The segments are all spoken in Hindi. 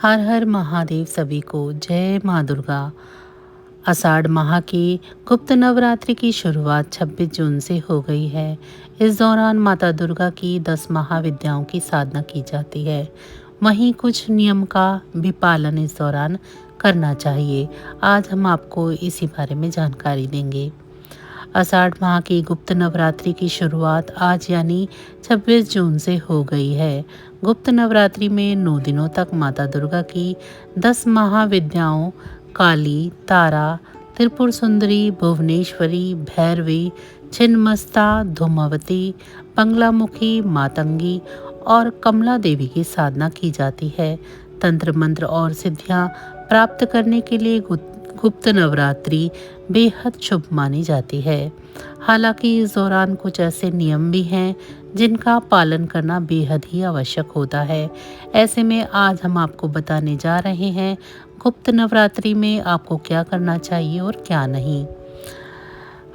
हर हर महादेव सभी को जय माँ दुर्गा। आषाढ़ माह की गुप्त नवरात्रि की शुरुआत 26 जून से हो गई है। इस दौरान माता दुर्गा की 10 महाविद्याओं की साधना की जाती है। वहीं कुछ नियम का भी पालन इस दौरान करना चाहिए। आज हम आपको इसी बारे में जानकारी देंगे। आषाढ़ माह की गुप्त नवरात्रि की शुरुआत आज यानी 26 जून से हो गई है। गुप्त नवरात्रि में 9 दिनों तक माता दुर्गा की 10 महाविद्याओं काली, तारा, त्रिपुर सुंदरी, भुवनेश्वरी, भैरवी, छिन्नमस्ता, धूमावती, बंगलामुखी, मातंगी और कमला देवी की साधना की जाती है। तंत्र मंत्र और सिद्धियां प्राप्त करने के लिए गुप्त नवरात्रि बेहद शुभ मानी जाती है। हालांकि इस दौरान कुछ ऐसे नियम भी हैं जिनका पालन करना बेहद ही आवश्यक होता है। ऐसे में आज हम आपको बताने जा रहे हैं गुप्त नवरात्रि में आपको क्या करना चाहिए और क्या नहीं।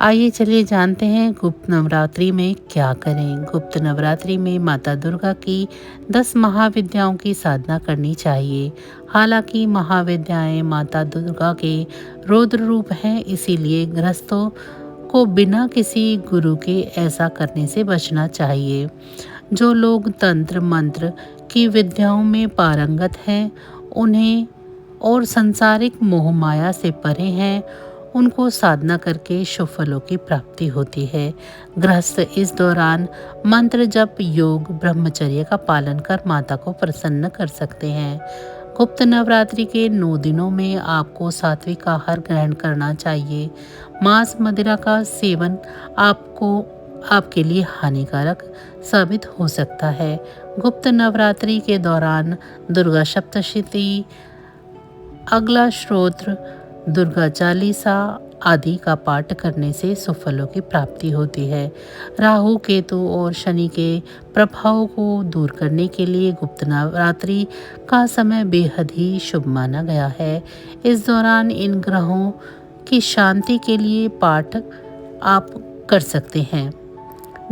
आइए चलिए जानते हैं गुप्त नवरात्रि में क्या करें। गुप्त नवरात्रि में माता दुर्गा की 10 महाविद्याओं की साधना करनी चाहिए। हालांकि महाविद्याएं माता दुर्गा के रौद्र रूप हैं, इसीलिए गृहस्थों को बिना किसी गुरु के ऐसा करने से बचना चाहिए। जो लोग तंत्र मंत्र की विद्याओं में पारंगत हैं उन्हें और सांसारिक मोह माया से परे हैं, उनको साधना करके शुभ फलों की प्राप्ति होती है। गृहस्थ इस दौरान मंत्र जप, योग, ब्रह्मचर्य का पालन कर माता को प्रसन्न कर सकते हैं। गुप्त नवरात्रि के 9 दिनों में आपको सात्विक आहार ग्रहण करना चाहिए। मांस मदिरा का सेवन आपके लिए हानिकारक साबित हो सकता है। गुप्त नवरात्रि के दौरान दुर्गा सप्तशती, अगला श्रोत्र, दुर्गा चालीसा आदि का पाठ करने से सुफलों की प्राप्ति होती है। राहु, केतु और शनि के प्रभाव को दूर करने के लिए गुप्त नवरात्रि का समय बेहद ही शुभ माना गया है। इस दौरान इन ग्रहों की शांति के लिए पाठ आप कर सकते हैं।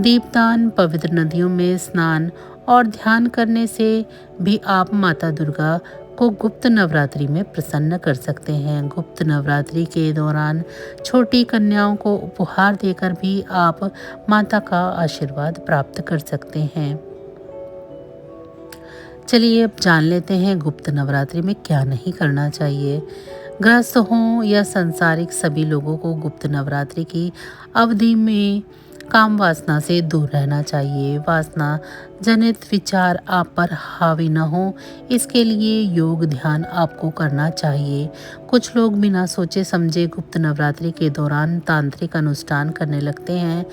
दीपदान, पवित्र नदियों में स्नान और ध्यान करने से भी आप माता दुर्गा को गुप्त नवरात्रि में प्रसन्न कर सकते हैं। गुप्त नवरात्रि के दौरान छोटी कन्याओं को उपहार देकर भी आप माता का आशीर्वाद प्राप्त कर सकते हैं। चलिए अब जान लेते हैं गुप्त नवरात्रि में क्या नहीं करना चाहिए। गृहस्थ हों या सांसारिक सभी लोगों को गुप्त नवरात्रि की अवधि में काम वासना से दूर रहना चाहिए। वासना जनित विचार आप पर हावी न हो, इसके लिए योग ध्यान आपको करना चाहिए। कुछ लोग बिना सोचे समझे गुप्त नवरात्रि के दौरान तांत्रिक अनुष्ठान करने लगते हैं,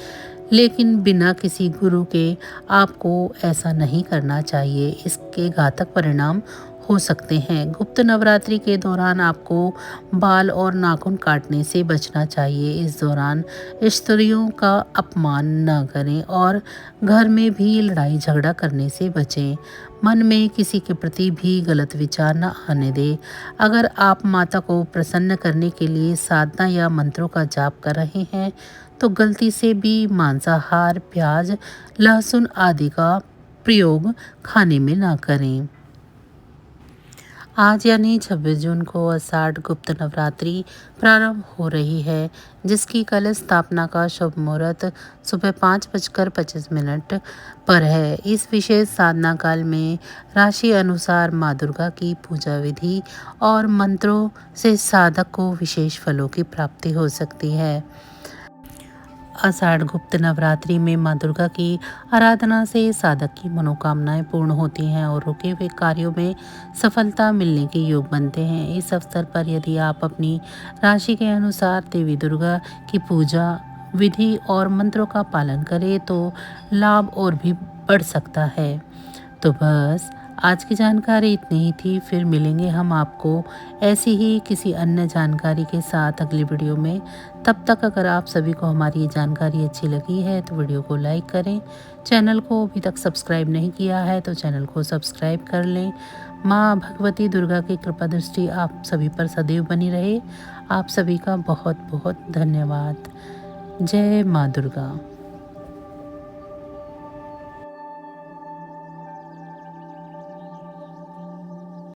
लेकिन बिना किसी गुरु के आपको ऐसा नहीं करना चाहिए। इसके घातक परिणाम हो सकते हैं। गुप्त नवरात्रि के दौरान आपको बाल और नाखून काटने से बचना चाहिए। इस दौरान स्त्रियों का अपमान न करें और घर में भी लड़ाई झगड़ा करने से बचें। मन में किसी के प्रति भी गलत विचार न आने दें। अगर आप माता को प्रसन्न करने के लिए साधना या मंत्रों का जाप कर रहे हैं तो गलती से भी मांसाहार, प्याज, लहसुन आदि का प्रयोग खाने में ना करें। आज यानी 26 जून को आषाढ़ गुप्त नवरात्रि प्रारंभ हो रही है, जिसकी कलश स्थापना का शुभ मुहूर्त सुबह 5:25 पर है। इस विशेष साधना काल में राशि अनुसार माँ दुर्गा की पूजा विधि और मंत्रों से साधक को विशेष फलों की प्राप्ति हो सकती है। आषाढ़ गुप्त नवरात्रि में माँ दुर्गा की आराधना से साधक की मनोकामनाएं पूर्ण होती हैं और रुके हुए कार्यों में सफलता मिलने के योग बनते हैं। इस अवसर पर यदि आप अपनी राशि के अनुसार देवी दुर्गा की पूजा विधि और मंत्रों का पालन करें तो लाभ और भी बढ़ सकता है। तो बस आज की जानकारी इतनी ही थी। फिर मिलेंगे हम आपको ऐसी ही किसी अन्य जानकारी के साथ अगली वीडियो में। तब तक अगर आप सभी को हमारी ये जानकारी अच्छी लगी है तो वीडियो को लाइक करें। चैनल को अभी तक सब्सक्राइब नहीं किया है तो चैनल को सब्सक्राइब कर लें। माँ भगवती दुर्गा की कृपा दृष्टि आप सभी पर सदैव बनी रहे। आप सभी का बहुत बहुत धन्यवाद। जय माँ दुर्गा।